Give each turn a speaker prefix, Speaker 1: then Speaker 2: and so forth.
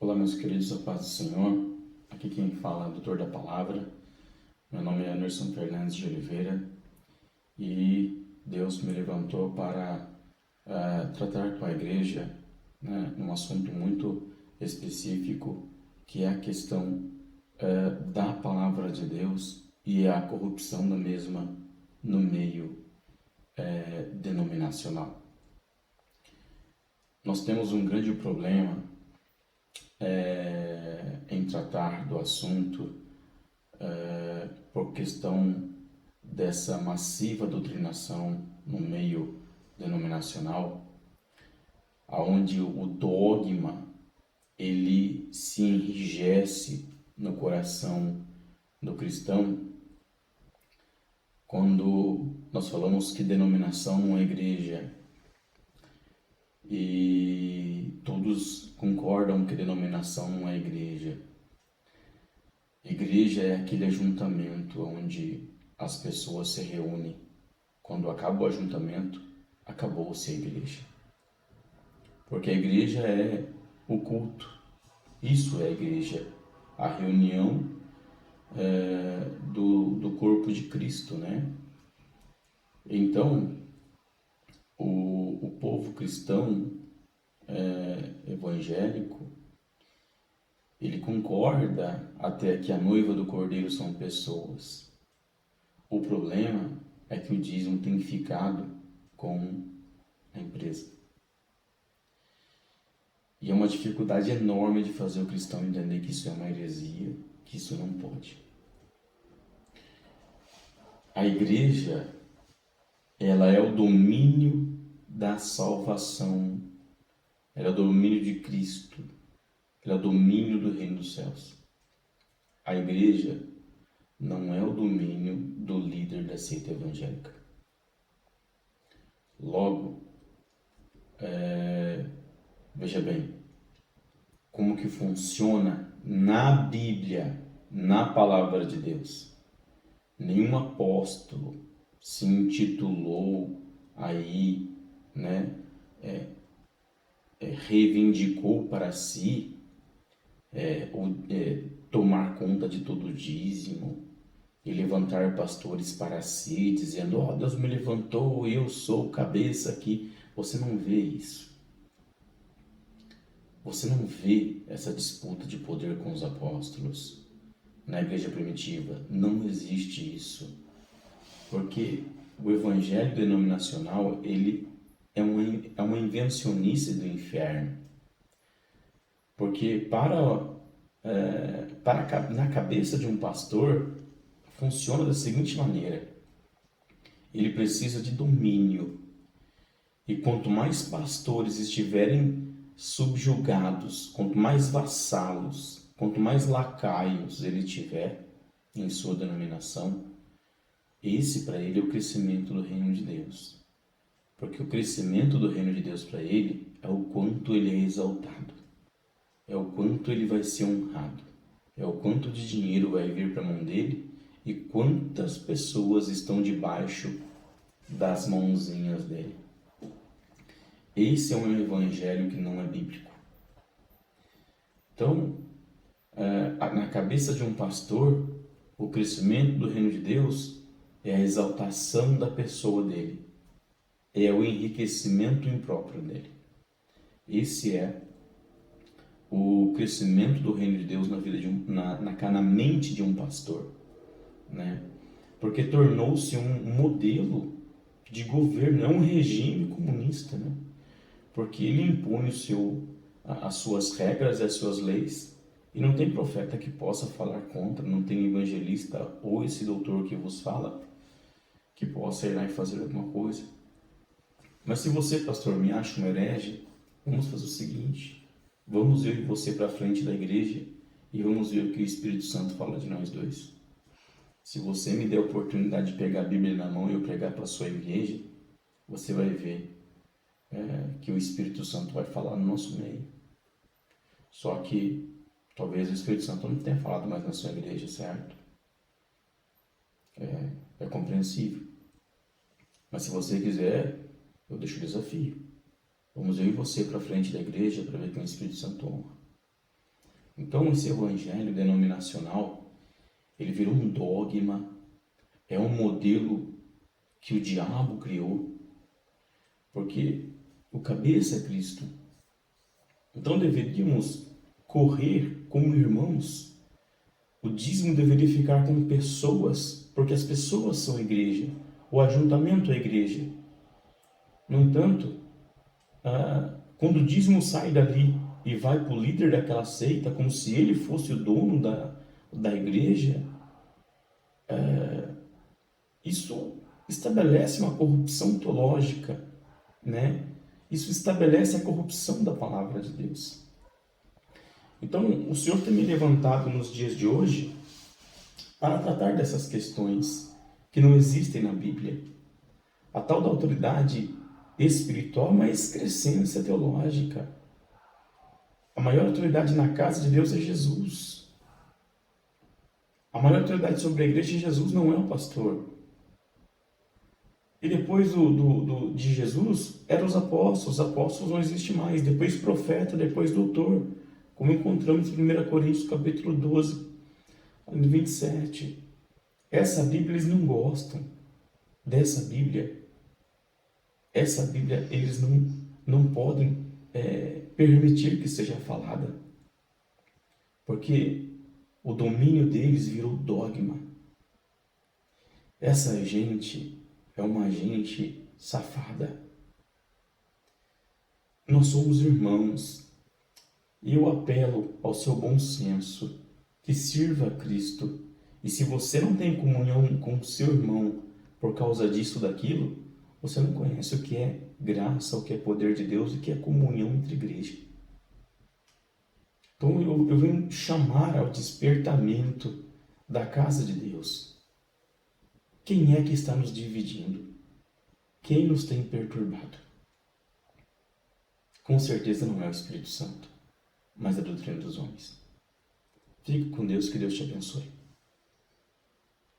Speaker 1: Olá, meus queridos, a paz do Senhor. Aqui quem fala é o Doutor da Palavra. Meu nome é Anderson Fernandes de Oliveira e Deus me levantou para tratar com a igreja, num assunto muito específico, que é a questão da Palavra de Deus e a corrupção da mesma no meio denominacional. Nós temos um grande problema em tratar do assunto por questão dessa massiva doutrinação no meio denominacional, aonde o dogma ele se enrijece no coração do cristão. Quando nós falamos que denominação não é igreja, e todos concordam que denominação não é igreja. Igreja é aquele ajuntamento onde as pessoas se reúnem. Quando acaba o ajuntamento, acabou-se a igreja. Porque a igreja é o culto. Isso é a igreja. A reunião do corpo de Cristo, né? Então, o povo cristão evangélico, ele concorda até que a noiva do Cordeiro são pessoas. O problema é que o dízimo tem ficado com a empresa. E é uma dificuldade enorme de fazer o cristão entender que isso é uma heresia, que isso não pode. A igreja, ela é o domínio da salvação, ela é o domínio de Cristo, ela é o domínio do reino dos céus. A igreja não é o domínio do líder da seita evangélica. Logo, veja bem, como que funciona na Bíblia, na Palavra de Deus. Nenhum apóstolo se intitulou aí, reivindicou para si tomar conta de todo o dízimo e levantar pastores para si, dizendo, Deus me levantou, eu sou cabeça aqui. Você não vê isso. Você não vê essa disputa de poder com os apóstolos. Na igreja primitiva não existe isso. Porque o evangelho denominacional, ele é uma invencionice do inferno. Porque na cabeça de um pastor, funciona da seguinte maneira: ele precisa de domínio. E quanto mais pastores estiverem subjugados, quanto mais vassalos, quanto mais lacaios ele tiver em sua denominação, esse para ele é o crescimento do reino de Deus. Porque o crescimento do reino de Deus para ele é o quanto ele é exaltado, é o quanto ele vai ser honrado, é o quanto de dinheiro vai vir para a mão dele e quantas pessoas estão debaixo das mãozinhas dele. Esse é um evangelho que não é bíblico. Então, na cabeça de um pastor, o crescimento do reino de Deus é a exaltação da pessoa dele, é o enriquecimento impróprio dele. Esse é o crescimento do reino de Deus na vida na mente de um pastor, né? Porque tornou-se um modelo de governo, é um regime comunista, né? Porque ele impõe as suas regras e as suas leis, e não tem profeta que possa falar contra, não tem evangelista ou esse doutor que vos fala que possa ir lá e fazer alguma coisa. Mas se você, pastor, me acha um herege, vamos fazer o seguinte: vamos eu e você para frente da igreja e vamos ver o que o Espírito Santo fala de nós dois. Se você me der a oportunidade de pegar a Bíblia na mão e eu pregar para a sua igreja, você vai ver que o Espírito Santo vai falar no nosso meio. Só que talvez o Espírito Santo não tenha falado mais na sua igreja, certo? É compreensível. Mas se você quiser, eu deixo o desafio. Vamos eu e você para frente da igreja para ver quem o Espírito Santo honra. Então esse evangelho denominacional, ele virou um dogma, é um modelo que o diabo criou, porque o cabeça é Cristo. Então deveríamos correr como irmãos. O dízimo deveria ficar com pessoas, porque as pessoas são a igreja. O ajuntamento é a igreja. No entanto, quando o dízimo sai dali e vai para o líder daquela seita, como se ele fosse o dono da igreja, isso estabelece uma corrupção teológica, né? Isso estabelece a corrupção da palavra de Deus. Então, o Senhor tem me levantado nos dias de hoje para tratar dessas questões que não existem na Bíblia. A tal da autoridade espiritual, mas excrescência teológica. A maior autoridade na casa de Deus é Jesus. A maior autoridade sobre a igreja é Jesus, não é o pastor. E depois de Jesus, eram os apóstolos. Os apóstolos não existem mais. Depois profeta, depois doutor. Como encontramos em 1 Coríntios capítulo 12, 27. Essa Bíblia eles não gostam. Dessa Bíblia. Essa Bíblia eles não podem permitir que seja falada. Porque o domínio deles virou dogma. Essa gente é uma gente safada. Nós somos irmãos. E eu apelo ao seu bom senso, que sirva a Cristo. E se você não tem comunhão com o seu irmão por causa disso ou daquilo, você não conhece o que é graça, o que é poder de Deus e o que é comunhão entre igreja. Então eu venho chamar ao despertamento da casa de Deus. Quem é que está nos dividindo? Quem nos tem perturbado? Com certeza não é o Espírito Santo, mas a doutrina dos homens. Fique com Deus, que Deus te abençoe.